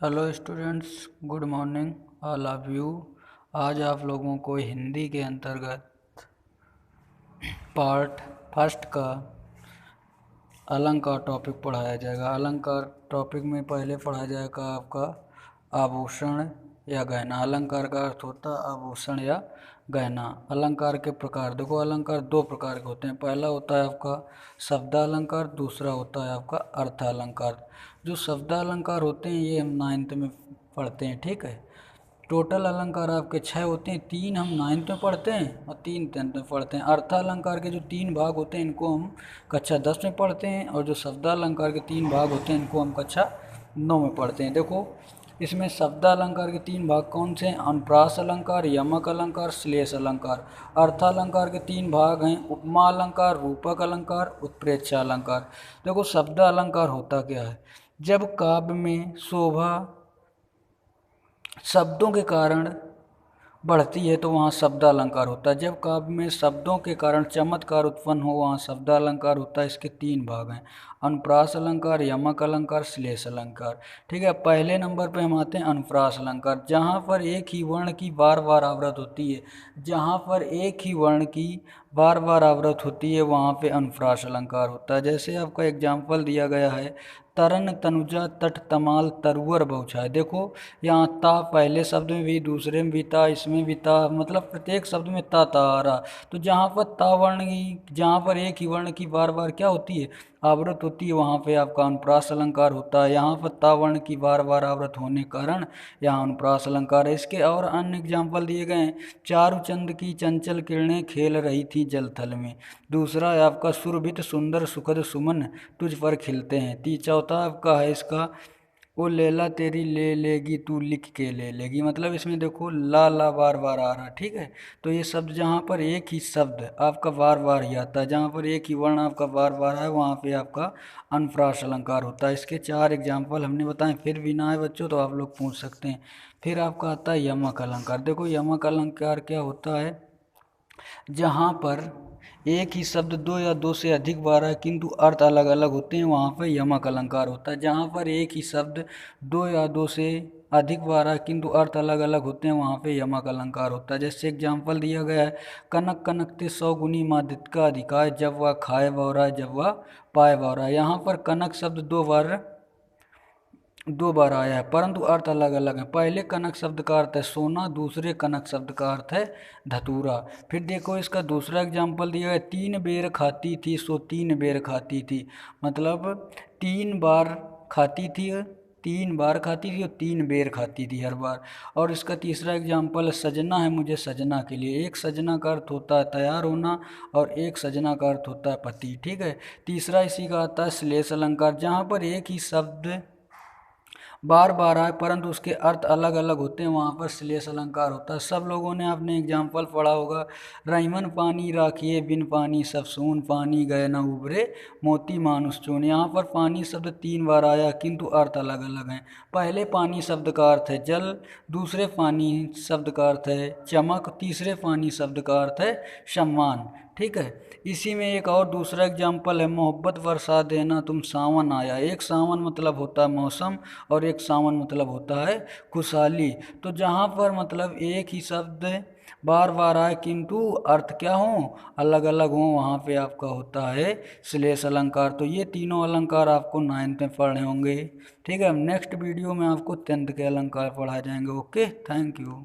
Hello students, good morning all of you. आज आप लोगों को हिंदी के अंतर्गत पार्ट फर्स्ट का अलंकार टॉपिक पढ़ाया जाएगा। अलंकार टॉपिक में पहले पढ़ाया जाएगा आपका आभूषण या गहना। अलंकार का अर्थ होता है आभूषण या गहना। अलंकार के प्रकार देखो, अलंकार दो प्रकार के होते हैं। पहला होता है आपका शब्दालंकार, दूसरा होता है आपका अर्थालंकार। जो शब्दालंकार होते हैं ये हम 9th में पढ़ते हैं, ठीक है। टोटल अलंकार आपके 6 होते हैं, 3 हम 9th में पढ़ते हैं और 3 10th में पढ़ते हैं। अर्थालंकार के जो 3 भाग होते हैं इनको हम कक्षा 10 में पढ़ते हैं, और जो शब्दालंकार के 3 भाग होते हैं इनको हम कक्षा 9 में पढ़ते हैं। देखो इसमें शब्दालंकार के 3 भाग कौन से हैं? अनुप्रास अलंकार, यमक अलंकार, श्लेष अलंकार। अर्थालंकार के 3 भाग हैं उपमा अलंकार, रूपक अलंकार, उत्प्रेक्षा अलंकार। देखो शब्दालंकार होता क्या है? जब काव्य में शोभा शब्दों के कारण बढ़ती है तो वहाँ शब्दालंकार होता है। जब काव्य में शब्दों के कारण चमत्कार उत्पन्न हो वहाँ शब्दालंकार होता है। इसके 3 भाग हैं, अनुप्रास अलंकार, यमक अलंकार, श्लेष अलंकार। ठीक है, पहले नंबर पे हम आते हैं अनुप्रास अलंकार। जहाँ पर एक ही वर्ण की बार बार आवृत्ति होती है, जहाँ पर एक ही वर्ण की बार बार आवृत्ति होती है वहाँ पे अनुप्रास अलंकार होता है। जैसे आपका एग्जाम्पल दिया गया है, तरन तनुजा तट तमाल तरुवर बहुछाय। देखो यहाँ ता पहले शब्द में भी, दूसरे में भी ता, इसमें भी ता, मतलब प्रत्येक शब्द में ता ता आ रहा। तो जहाँ पर ता वर्ण की, जहाँ पर एक ही वर्ण की बार बार क्या होती है? आवृत्ति होती है, वहाँ पे आपका अनुप्रास अलंकार होता है। यहाँ पर ता वर्ण की बार बार आवृत्ति होने के कारण यहाँ अनुप्रास अलंकार है। इसके और अन्य एग्जाम्पल दिए गए हैं, चारुचंद की चंचल किरणें खेल रही थी जल थल में। दूसरा है आपका सुरभित सुंदर सुखद सुमन तुझ पर खिलते हैं। चौथा आपका है इसका, वो लैला तेरी ले लेगी तू लिख के ले लेगी। मतलब इसमें देखो ला ला बार बार आ रहा, ठीक है। तो ये शब्द जहाँ पर एक ही शब्द आपका बार बार ही आता है, जहाँ पर एक ही वर्ण आपका बार बार है वहाँ पे आपका अनुप्रास अलंकार होता है। इसके 4 एग्जाम्पल हमने बताए, फिर भी ना है बच्चों तो आप लोग पूछ सकते हैं। फिर आपका आता है यमक अलंकार। देखो यमक अलंकार क्या होता है? जहाँ पर एक ही शब्द 2 या 2 से अधिक बार है किंतु अर्थ अलग अलग होते हैं वहाँ पर यमक अलंकार होता है। जहाँ पर एक ही शब्द 2 या 2 से अधिक बार है किंतु अर्थ अलग अलग होते हैं वहाँ पे यमक अलंकार होता है। जैसे एग्जाम्पल दिया गया है, कनक कनकते 100 गुनी मादित का अधिकार, जब वह खाए बौरा जब वह पाए बौरा। यहाँ पर कनक शब्द 2 बार आया है परंतु अर्थ अलग अलग है। पहले कनक शब्द का अर्थ है सोना, दूसरे कनक शब्द का अर्थ है धतूरा। फिर देखो इसका दूसरा एग्जाम्पल दिया है, 3 बेर खाती थी सो 3 बेर खाती थी। मतलब 3 बार खाती थी, 3 बार खाती थी और 3 बेर खाती थी हर बार। और इसका तीसरा एग्जाम्पल है, सजना है मुझे सजना के लिए। एक सजना का अर्थ होता है तैयार होना और एक सजना का अर्थ होता है पति, ठीक है। तीसरा इसी का आता है श्लेष अलंकार। जहाँ पर एक ही शब्द बार बार आए परंतु उसके अर्थ अलग अलग होते हैं वहाँ पर श्लेष अलंकार होता है। सब लोगों ने आपने एग्जाम्पल पढ़ा होगा, रहीमन पानी राखिए बिन पानी सब सून, पानी गए न उभरे मोती मानुष चून। यहाँ पर पानी शब्द 3 बार आया किंतु अर्थ अलग अलग हैं। पहले पानी शब्द का अर्थ है जल, दूसरे पानी शब्द का अर्थ है चमक, तीसरे पानी शब्द का अर्थ है सम्मान, ठीक है। इसी में एक और दूसरा एग्जाम्पल है, मोहब्बत बरसा देना तुम सावन आया। एक सावन मतलब होता है मौसम और एक सावन मतलब होता है खुशहाली। तो जहाँ पर मतलब एक ही शब्द बार बार आए किंतु अर्थ क्या हो? अलग अलग हो, वहाँ पे आपका होता है श्लेष अलंकार। तो ये तीनों अलंकार आपको 9th में पढ़ने होंगे, ठीक है। नेक्स्ट वीडियो में आपको 10th के अलंकार पढ़ाए जाएंगे। Okay, thank you.